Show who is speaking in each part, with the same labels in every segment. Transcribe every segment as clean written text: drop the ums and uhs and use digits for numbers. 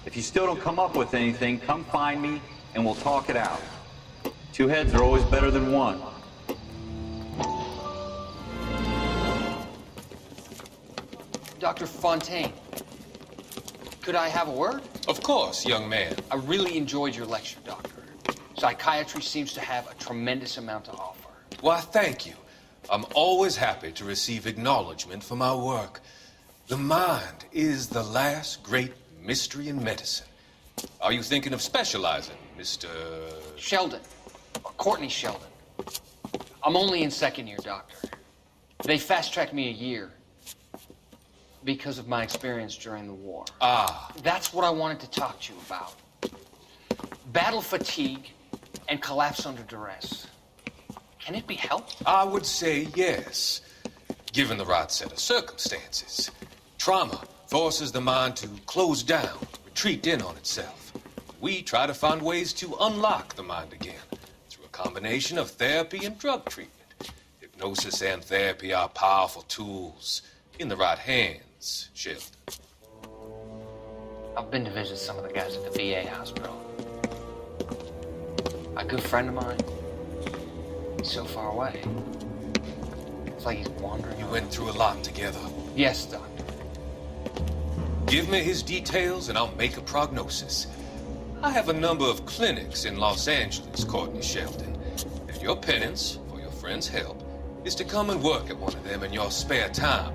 Speaker 1: If you still don't come up with anything, come find me and we'll talk it out. Two heads are always better than one.
Speaker 2: Dr. Fontaine, could I have a word?
Speaker 3: Of course, young man.
Speaker 2: I really enjoyed your lecture, Doctor. Psychiatry seems to have a tremendous amount to offer.
Speaker 3: Why, thank you. I'm always happy to receive acknowledgement for my work. The mind is the last great mystery in medicine. Are you thinking of specializing, Mr.
Speaker 2: Sheldon, or Courtney Sheldon. I'm only in second year, Doctor. They fast-tracked me a year because of my experience during the war.
Speaker 3: Ah.
Speaker 2: That's what I wanted to talk to you about. Battle fatigue and collapse under duress. Can it be helped?
Speaker 3: I would say yes, given the right set of circumstances. Trauma forces the mind to close down, retreat in on itself. We try to find ways to unlock the mind again through a combination of therapy and drug treatment. Hypnosis and therapy are powerful tools in the right hands, Sheldon.
Speaker 2: I've been to visit some of the guys at the VA hospital. A good friend of mine, he's so far away. It's like he's wandering.
Speaker 3: You went through a lot together.
Speaker 2: Yes, Doctor.
Speaker 3: Give me his details and I'll make a prognosis. I have a number of clinics in Los Angeles, Courtney Sheldon. And your penance, for your friend's help, is to come and work at one of them in your spare time,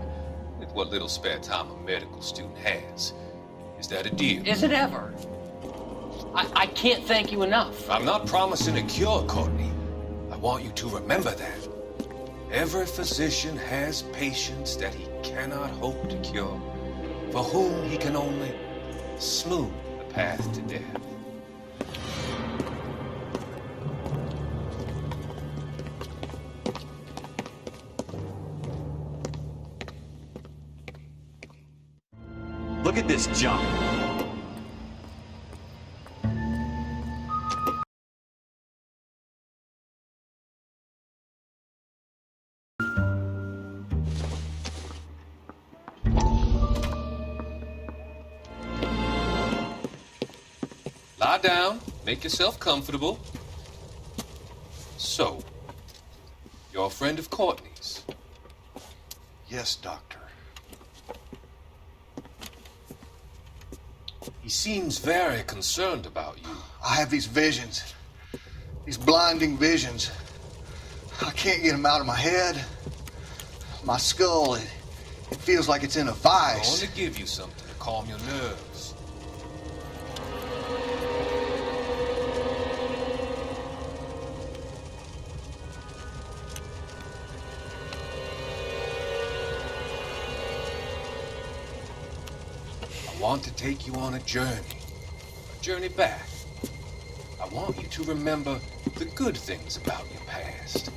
Speaker 3: with what little spare time a medical student has. Is that a deal?
Speaker 2: Is it ever? I can't thank you enough.
Speaker 3: I'm not promising a cure, Courtney. I want you to remember that. Every physician has patients that he cannot hope to cure, for whom he can only smooth the path to death.
Speaker 1: Look at this junk.
Speaker 3: Lie down, make yourself comfortable. So, you're a friend of Courtney's?
Speaker 4: Yes, Doctor.
Speaker 3: He seems very concerned about you.
Speaker 4: I have these visions, these blinding visions. I can't get them out of my head. My skull, it feels like it's in a
Speaker 3: I
Speaker 4: vice.
Speaker 3: want to give you something to calm your nerves. I want to take you on a journey back. I want you to remember the good things about your past,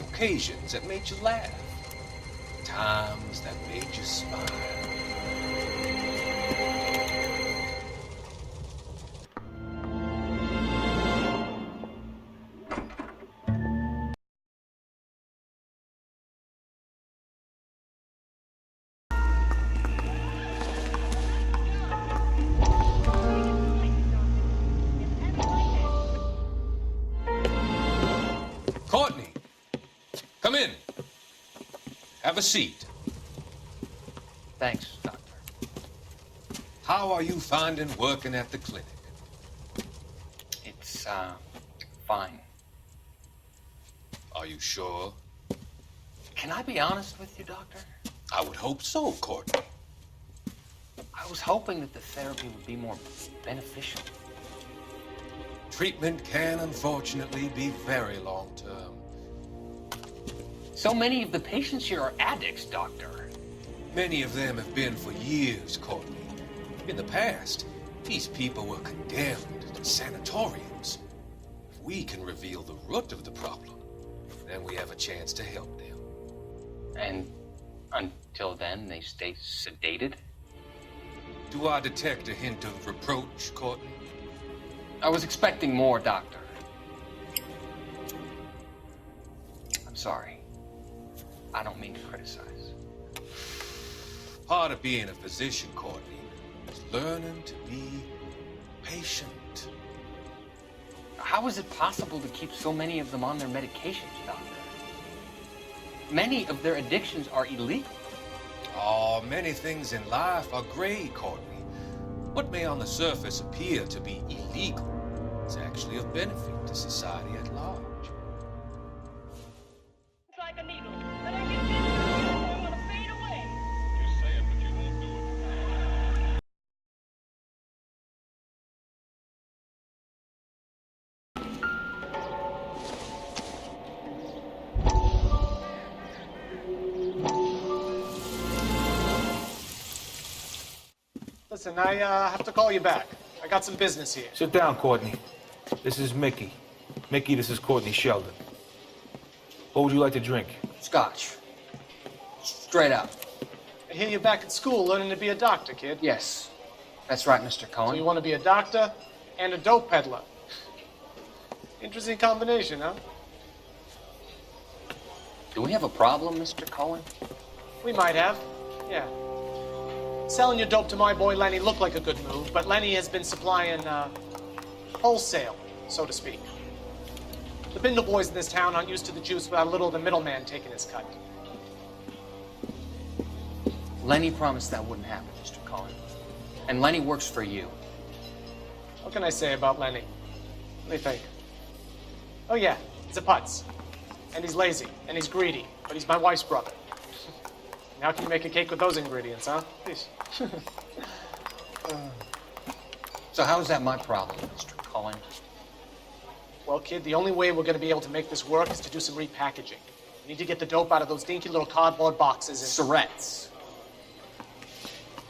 Speaker 3: occasions that made you laugh, times that made you smile. Courtney, come in. Have a seat.
Speaker 2: Thanks, Doctor.
Speaker 3: How are you finding working at the clinic?
Speaker 2: It's, fine.
Speaker 3: Are you sure?
Speaker 2: Can I be honest with you, Doctor?
Speaker 3: I would hope so, Courtney.
Speaker 2: I was hoping that the therapy would be more beneficial.
Speaker 3: Treatment can, unfortunately, be very long-term.
Speaker 2: So many of the patients here are addicts, Doctor.
Speaker 3: Many of them have been for years, Courtney. In the past, these people were condemned to sanatoriums. If we can reveal the root of the problem, then we have a chance to help them.
Speaker 2: And until then, they stay sedated?
Speaker 3: Do I detect a hint of reproach, Courtney?
Speaker 2: I was expecting more, Doctor. I'm sorry. I don't mean to criticize.
Speaker 3: Part of being a physician, Courtney, is learning to be patient.
Speaker 2: How is it possible to keep so many of them on their medications, Doctor? Many of their addictions are illegal.
Speaker 3: Oh, many things in life are gray, Courtney. What may on the surface appear to be illegal is actually of benefit to society at large.
Speaker 5: It's like a needle. Then I get this, I want to fade away. Just say it, but you won't do it.
Speaker 6: Listen, I have to call you back. I got some business here.
Speaker 7: Sit down, Courtney. This is Mickey. Mickey, this is Courtney Sheldon. What would you like to drink?
Speaker 2: Scotch. Straight up.
Speaker 6: I hear you're back at school learning to be a doctor, kid.
Speaker 2: Yes, that's right, Mr.
Speaker 6: So
Speaker 2: Cohen.
Speaker 6: you want to be a doctor and a dope peddler. Interesting combination, huh?
Speaker 2: Do we have a problem, Mr. Cohen?
Speaker 6: We might have. Yeah. Selling your dope to my boy Lenny looked like a good move, but Lenny has been supplying, wholesale, so to speak. The Bindle boys in this town aren't used to the juice without a little of the middleman taking his cut.
Speaker 2: Lenny promised that wouldn't happen, Mr. Cohen. And Lenny works for you.
Speaker 6: What can I say about Lenny? What do you think? Oh yeah, he's a putz. And he's lazy, and he's greedy, but he's my wife's brother. And how can you make a cake with those ingredients, huh? Please.
Speaker 2: So how is that my problem, Mr. Cohen?
Speaker 6: Well, kid, the only way we're gonna be able to make this work is to do some repackaging. We need to get the dope out of those dinky little cardboard boxes and...
Speaker 2: Surrettes.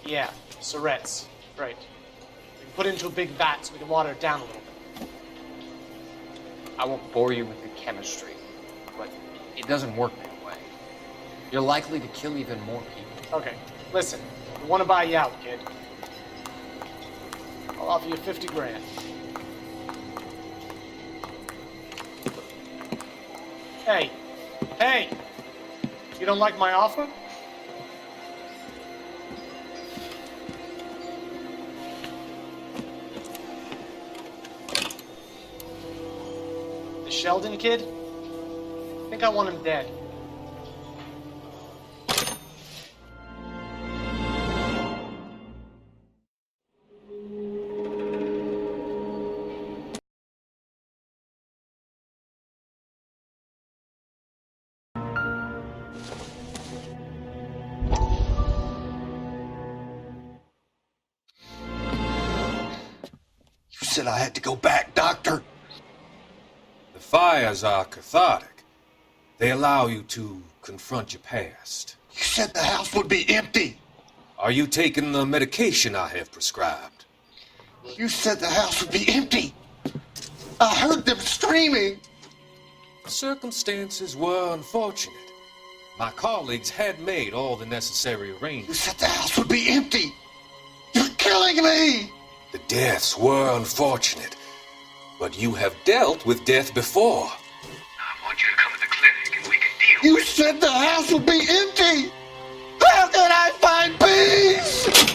Speaker 6: Yeah, Surrettes. Right. We can put it into a big vat so we can water it down a little bit.
Speaker 2: I won't bore you with the chemistry, but it doesn't work that way. You're likely to kill even more people.
Speaker 6: Okay, listen. We want to buy you out, kid. I'll offer you 50 grand. Hey. Hey! You don't like my offer? The Sheldon kid? I think I want him dead.
Speaker 4: You said I had to go back, Doctor.
Speaker 3: The fires are cathartic. They allow you to confront your past.
Speaker 4: You said the house would be empty.
Speaker 3: Are you taking the medication I have prescribed?
Speaker 4: You said the house would be empty. I heard them screaming.
Speaker 3: Circumstances were unfortunate. My colleagues had made all the necessary
Speaker 4: You
Speaker 3: arrangements.
Speaker 4: said the house would be empty. You're killing me.
Speaker 3: The deaths were unfortunate, but you have dealt with death before.
Speaker 8: I want you to come to the clinic and we can deal.
Speaker 4: You said the house would be empty. How can I find peace?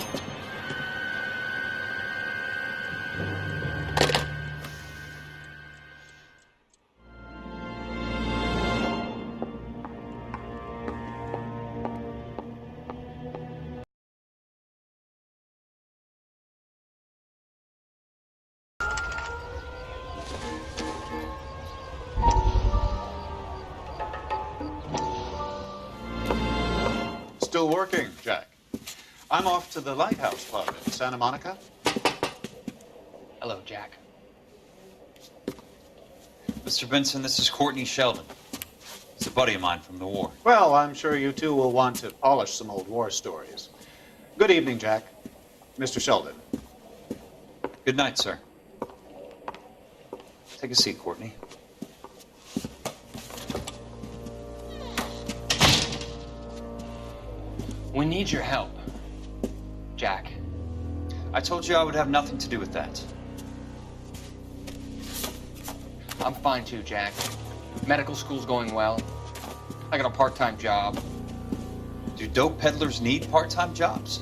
Speaker 9: Still working, Jack. I'm off to the Lighthouse Club in Santa Monica.
Speaker 2: Hello, Jack.
Speaker 1: Mr. Benson, this is Courtney Sheldon. He's a buddy of mine from the war.
Speaker 9: Well, I'm sure you two will want to polish some old war stories. Good evening, Jack. Mr. Sheldon.
Speaker 1: Good night, sir. Take a seat, Courtney.
Speaker 2: We need your help, Jack.
Speaker 1: I told you I would have nothing to do with that.
Speaker 2: I'm fine too, Jack. Medical school's going well. I got a part-time job.
Speaker 1: Do dope peddlers need part-time jobs?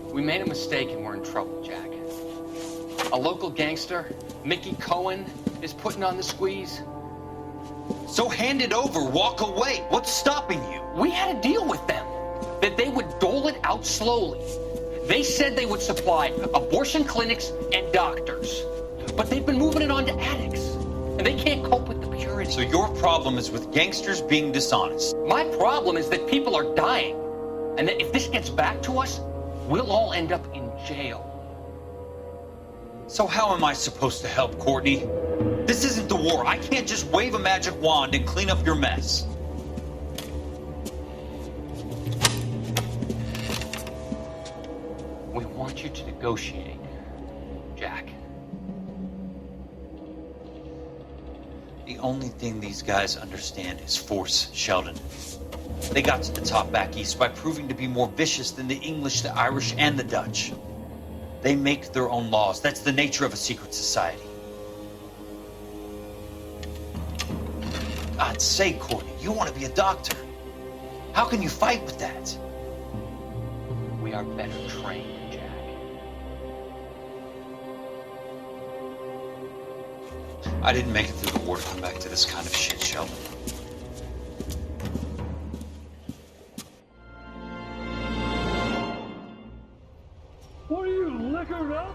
Speaker 2: We made a mistake and we're in trouble, Jack. A local gangster, Mickey Cohen, is putting on the squeeze.
Speaker 1: So hand it over, walk away. What's stopping you?
Speaker 2: We had a deal with them that they would dole it out slowly. They said they would supply abortion clinics and doctors, but they've been moving it on to addicts, and they can't cope with the purity.
Speaker 1: So your problem is with gangsters being dishonest.
Speaker 2: My problem is that people are dying, and that if this gets back to us, we'll all end up in jail.
Speaker 1: So how am I supposed to help, Courtney? This isn't the war. I can't just wave a magic wand and clean up your mess.
Speaker 2: We want you to negotiate, Jack.
Speaker 1: The only thing these guys understand is force, Sheldon. They got to the top back east by proving to be more vicious than the English, the Irish, and the Dutch. They make their own laws. That's the nature of a secret society. God's sake, Courtney, you want to be a doctor. How can you fight with that?
Speaker 2: We are better trained, Jack.
Speaker 1: I didn't make it through the war to come back to this kind of shit, Sheldon.
Speaker 5: What are you, liquored up?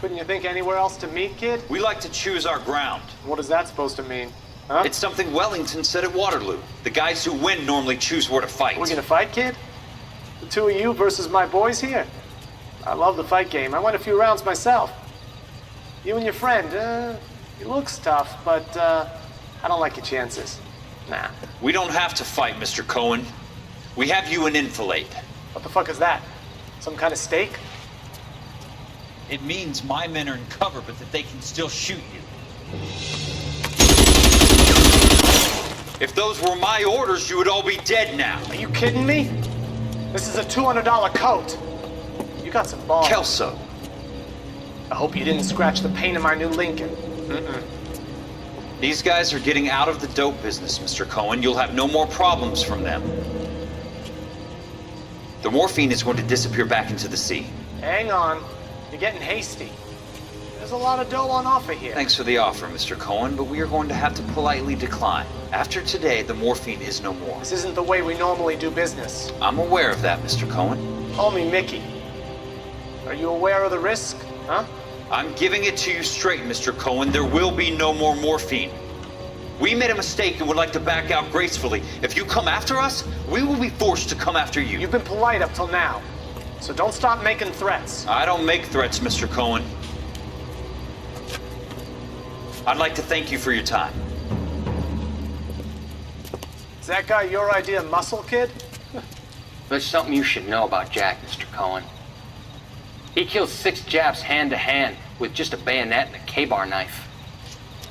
Speaker 6: Couldn't you think anywhere else to meet, kid?
Speaker 1: We like to choose our ground.
Speaker 6: What is that supposed to mean? Huh?
Speaker 1: It's something Wellington said at Waterloo. The guys who win normally choose where to fight.
Speaker 6: We're gonna fight, kid? The two of you versus my boys here? I love the fight game. I went a few rounds myself. You and your friend, he looks tough, but I don't like your chances. Nah.
Speaker 1: We don't have to fight, Mr. Cohen. We have you in enfilade.
Speaker 6: What the fuck is that? Some kind of steak?
Speaker 1: It means my men are in cover, but that they can still shoot you. If those were my orders, you would all be dead now.
Speaker 6: Are you kidding me? This is a $200 coat. You got some balls.
Speaker 1: Kelso.
Speaker 6: I hope you didn't scratch the paint of my new Lincoln.
Speaker 1: These guys are getting out of the dope business, Mr. Cohen. You'll have no more problems from them. The morphine is going to disappear back into the sea.
Speaker 6: Hang on. You're getting hasty. There's a lot of dough on offer here.
Speaker 1: Thanks for the offer, Mr. Cohen, but we are going to have to politely decline. After today, the morphine is no more.
Speaker 6: This isn't the way we normally do business.
Speaker 1: I'm aware of that, Mr. Cohen.
Speaker 6: Call me Mickey. Are you aware of the risk, huh?
Speaker 1: I'm giving it to you straight, Mr. Cohen. There will be no more morphine. We made a mistake and would like to back out gracefully. If you come after us, we will be forced to come after you.
Speaker 6: You've been polite up till now, so don't stop making threats.
Speaker 1: I don't make threats, Mr. Cohen. I'd like to thank you for your time.
Speaker 6: Is that guy your idea of muscle, kid?
Speaker 2: There's something you should know about Jack, Mr. Cohen. He killed 6 Japs hand to hand with just a bayonet and a K-bar knife.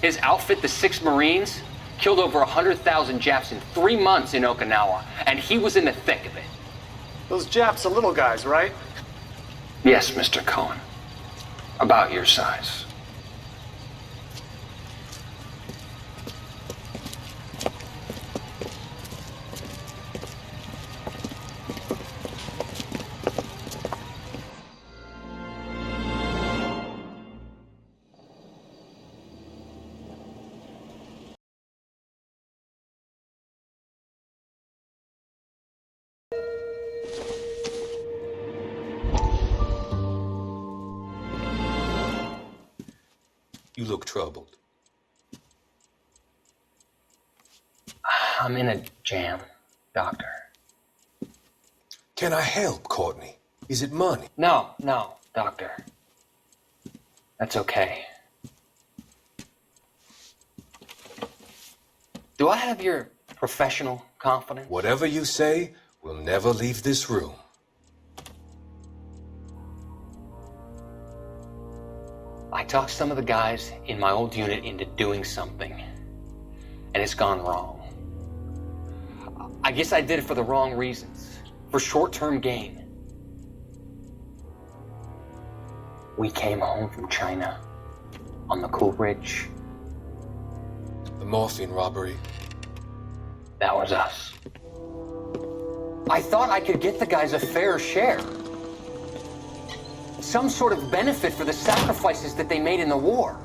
Speaker 2: His outfit, the 6 Marines, killed over 100,000 Japs in 3 months in Okinawa, and he was in the thick of it.
Speaker 6: Those Japs are little guys, right?
Speaker 2: Yes, Mr. Cohen. About your size.
Speaker 3: You look troubled.
Speaker 2: I'm in a jam, Doctor.
Speaker 3: Can I help, Courtney? Is it money?
Speaker 2: No, Doctor. That's okay. Do I have your professional confidence?
Speaker 3: Whatever you say, we'll never leave this room.
Speaker 2: I talked some of the guys in my old unit into doing something, and it's gone wrong. I guess I did it for the wrong reasons, for short-term gain. We came home from China on the Cool Ridge.
Speaker 3: The morphine robbery.
Speaker 2: That was us. I thought I could get the guys a fair share. Some sort of benefit for the sacrifices that they made in the war.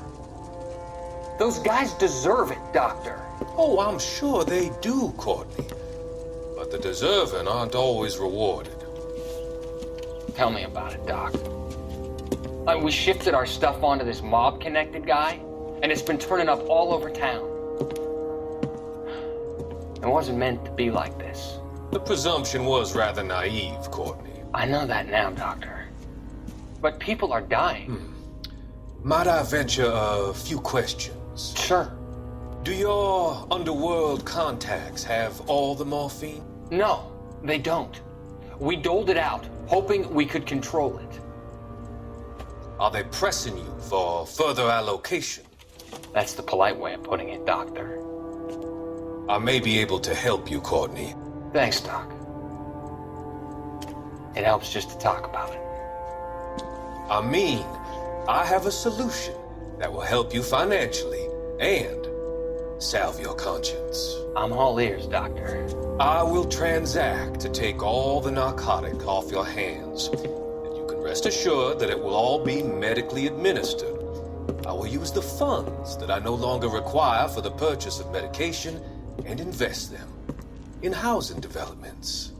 Speaker 2: Those guys deserve it, Doctor.
Speaker 3: Oh, I'm sure they do, Courtney. But the deserving aren't always rewarded.
Speaker 2: Tell me about it, Doc. We shifted our stuff onto this mob-connected guy, and it's been turning up all over town. It wasn't meant to be like this.
Speaker 3: The presumption was rather naive, Courtney.
Speaker 2: I know that now, Doctor. But people are dying.
Speaker 3: Might I venture a few questions?
Speaker 2: Sure.
Speaker 3: Do your underworld contacts have all the morphine?
Speaker 2: No, they don't. We doled it out, hoping we could control it.
Speaker 3: Are they pressing you for further allocation?
Speaker 2: That's the polite way of putting it, Doctor.
Speaker 3: I may be able to help you, Courtney.
Speaker 2: Thanks, Doc. It helps just to talk about it.
Speaker 3: I mean, I have a solution that will help you financially and salve your conscience.
Speaker 2: I'm all ears, Doctor.
Speaker 3: I will transact to take all the narcotic off your hands, and you can rest assured that it will all be medically administered. I will use the funds that I no longer require for the purchase of medication and invest them in housing developments.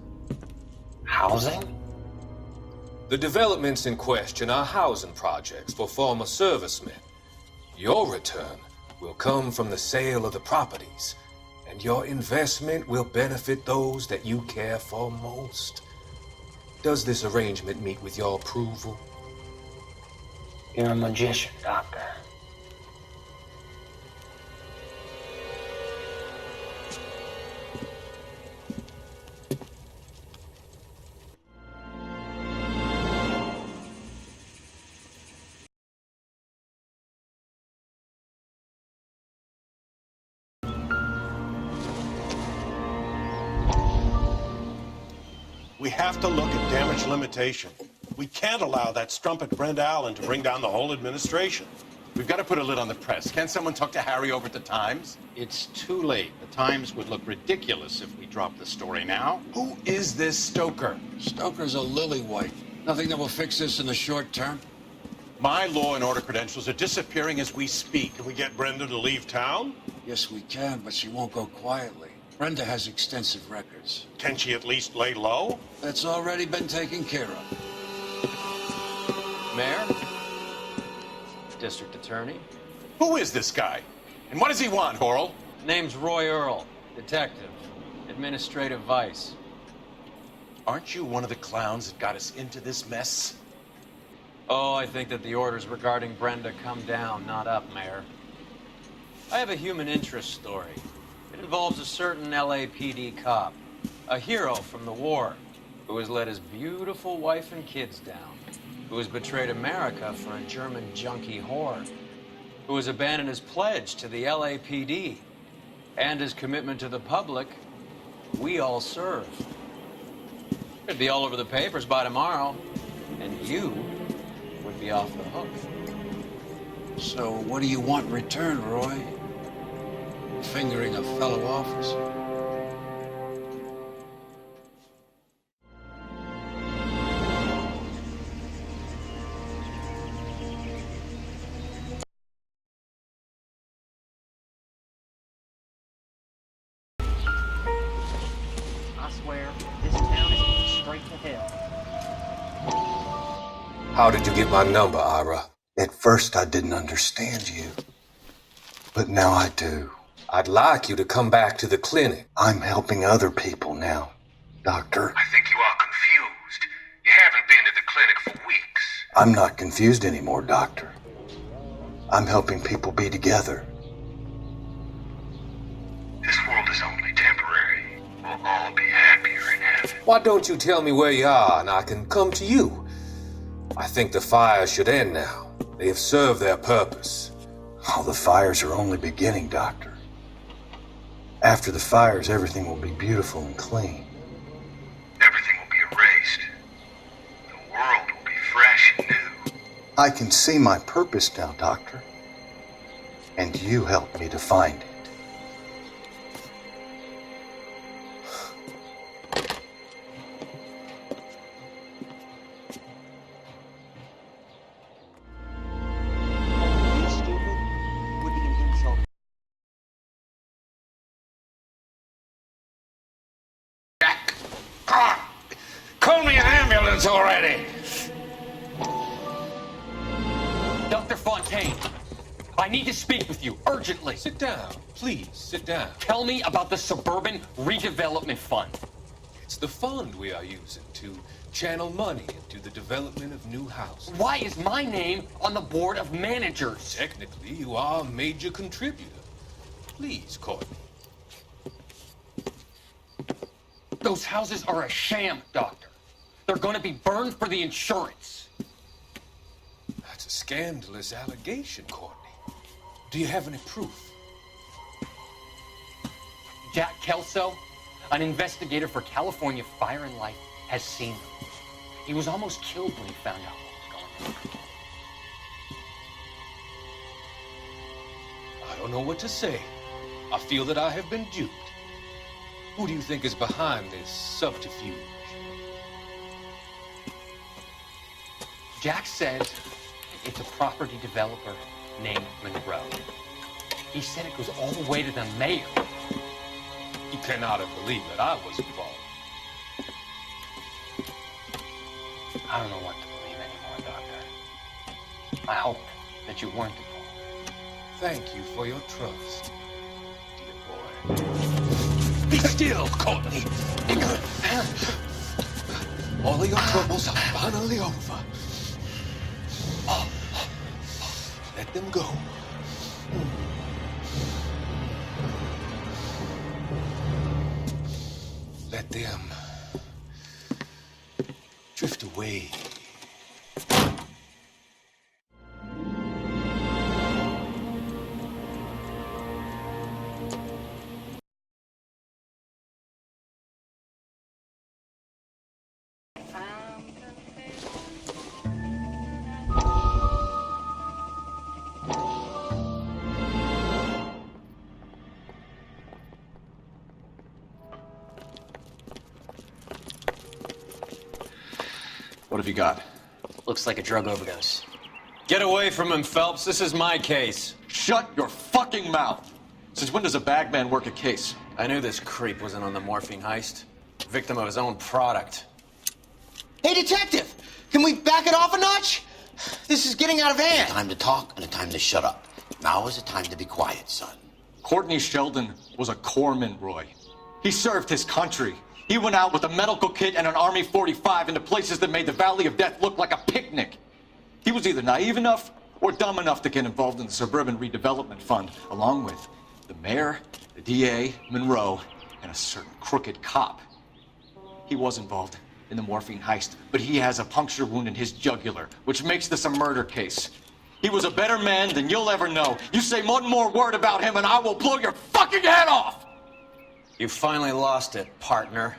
Speaker 2: Housing?
Speaker 3: The developments in question are housing projects for former servicemen. Your return will come from the sale of the properties, and your investment will benefit those that you care for most. Does this arrangement meet with your approval?
Speaker 2: You're a magician, Doctor.
Speaker 10: We have to look at damage limitation. We can't allow that strumpet Brenda Allen to bring down the whole administration.
Speaker 11: We've got to put a lid on the press. Can't someone talk to Harry over at the Times?
Speaker 9: It's too late. The Times would look ridiculous if we dropped the story now.
Speaker 11: Who is this Stoker?
Speaker 12: Stoker's a lily-white. Nothing that will fix this in the short term.
Speaker 10: My law and order credentials are disappearing as we speak. Can we get Brenda to leave town?
Speaker 12: Yes, we can, but she won't go quietly. Brenda has extensive records.
Speaker 10: Can she at least lay low?
Speaker 12: That's already been taken care of.
Speaker 13: Mayor? District Attorney?
Speaker 11: Who is this guy? And what does he want, Horrell?
Speaker 13: Name's Roy Earl, detective, administrative vice.
Speaker 11: Aren't you one of the clowns that got us into this mess?
Speaker 13: Oh, I think that the orders regarding Brenda come down, not up, Mayor. I have a human interest story. It involves a certain LAPD cop, a hero from the war, who has let his beautiful wife and kids down, who has betrayed America for a German junkie whore, who has abandoned his pledge to the LAPD and his commitment to the public. We all serve. It'd be all over the papers by tomorrow, and you would be off the hook.
Speaker 12: So what do you want in return, Roy? Fingering a fellow officer?
Speaker 6: I swear, this town is going straight to hell.
Speaker 3: How did you get my number, Ira?
Speaker 4: At first I didn't understand you, but now I do.
Speaker 3: I'd like you to come back to the clinic.
Speaker 4: I'm helping other people now, Doctor.
Speaker 8: I think you are confused. You haven't been to the clinic for weeks.
Speaker 4: I'm not confused anymore, Doctor. I'm helping people be together.
Speaker 8: This world is only temporary. We'll all be happier in heaven.
Speaker 3: Why don't you tell me where you are and I can come to you? I think the fires should end now. They have served their purpose.
Speaker 4: Oh, the fires are only beginning, Doctor. After the fires, everything will be beautiful and clean.
Speaker 8: Everything will be erased. The world will be fresh and new.
Speaker 4: I can see my purpose now, Doctor. And you helped me to find it.
Speaker 3: Call me an ambulance already!
Speaker 2: Dr. Fontaine, I need to speak with you urgently.
Speaker 3: Sit down. Please, sit down.
Speaker 2: Tell me about the Suburban Redevelopment Fund.
Speaker 3: It's the fund we are using to channel money into the development of new houses.
Speaker 2: Why is my name on the board of managers?
Speaker 3: Technically, you are a major contributor. Please, Courtney.
Speaker 2: Those houses are a sham, Doctor. They're going to be burned for the insurance.
Speaker 3: That's a scandalous allegation, Courtney. Do you have any proof?
Speaker 2: Jack Kelso, an investigator for California Fire and Life, has seen them. He was almost killed when he found out what was going on.
Speaker 3: I don't know what to say. I feel that I have been duped. Who do you think is behind this subterfuge?
Speaker 2: Jack says it's a property developer named Monroe. He said it goes all the way to the mayor.
Speaker 3: You cannot have believed that I was involved.
Speaker 2: I don't know what to believe anymore, Doctor. I hope that you weren't involved.
Speaker 3: Thank you for your trust, dear boy. Be still, Courtney. All of your troubles are finally over. Let them go. Let them drift away.
Speaker 9: What have you got?
Speaker 13: Looks like a drug overdose. Get away from him, Phelps. This is my case.
Speaker 14: Shut your fucking mouth! Since when does a bagman work a case?
Speaker 13: I knew this creep wasn't on the morphine heist. Victim of his own product.
Speaker 15: Hey, detective! Can we back it off a notch? This is getting out of hand.
Speaker 16: A time to talk and a time to shut up. Now is a time to be quiet, son.
Speaker 14: Courtney Sheldon was a corpsman, Roy. He served his country. He went out with a medical kit and an Army 45 into places that made the Valley of Death look like a picnic. He was either naive enough or dumb enough to get involved in the Suburban Redevelopment Fund, along with the mayor, the DA, Monroe, and a certain crooked cop. He was involved in the morphine heist, but he has a puncture wound in his jugular, which makes this a murder case. He was a better man than you'll ever know. You say one more word about him and I will blow your fucking head off!
Speaker 13: You finally lost it, partner.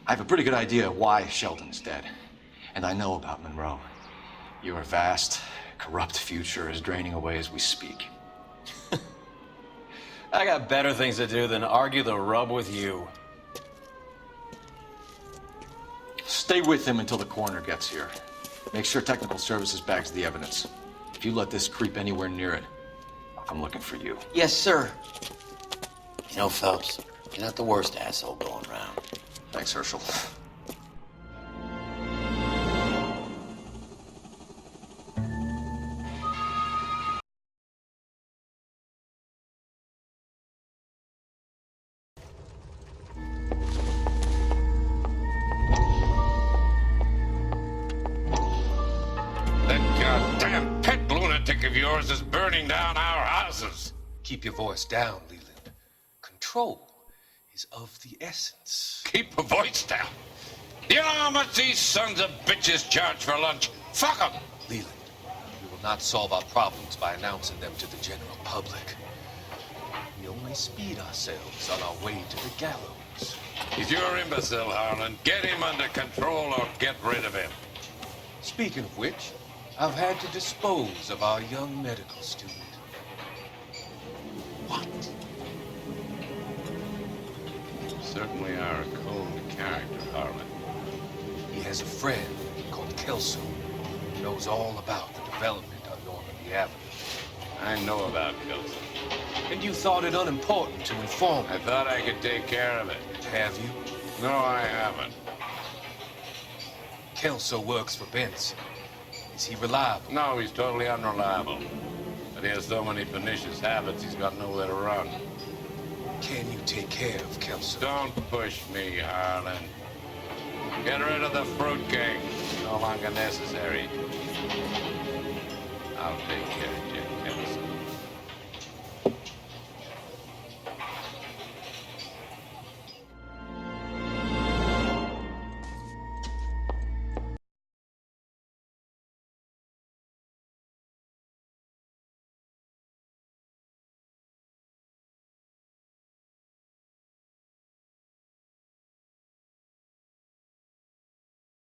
Speaker 14: I have a pretty good idea why Sheldon's dead. And I know about Monroe. Your vast, corrupt future is draining away as we speak.
Speaker 13: I got better things to do than argue the rub with you.
Speaker 14: Stay with him until the coroner gets here. Make sure technical services bags the evidence. If you let this creep anywhere near it, I'll come looking for you.
Speaker 16: Yes, sir. You know, Phelps, you're not the worst asshole going around.
Speaker 14: Thanks, Herschel.
Speaker 3: That goddamn pet lunatic of yours is burning burning down our houses. Keep your voice down, Leland. Control is of the essence.
Speaker 11: Keep your voice down. You know how much these sons of bitches charge for lunch? Fuck them.
Speaker 3: Leland, we will not solve our problems by announcing them to the general public. We only speed ourselves on our way to the gallows.
Speaker 11: He's your imbecile, Harlan. Get him under control or get rid of him.
Speaker 3: Speaking of which, I've had to dispose of our young medical student.
Speaker 11: What? You certainly are a cold character, Harlan.
Speaker 3: He has a friend called Kelso who knows all about the development on Normandy Avenue.
Speaker 11: I know about Kelso.
Speaker 3: And you thought it unimportant to inform me.
Speaker 11: I thought I could take care of it.
Speaker 3: Have you?
Speaker 11: No, I haven't.
Speaker 3: Kelso works for Benson. Is he reliable?
Speaker 11: No, he's totally unreliable. But he has so many pernicious habits, he's got nowhere to run.
Speaker 3: Can you take care of Kelso?
Speaker 11: Don't push me, Harlan. Get rid of the fruitcake. No longer necessary. I'll take care of you.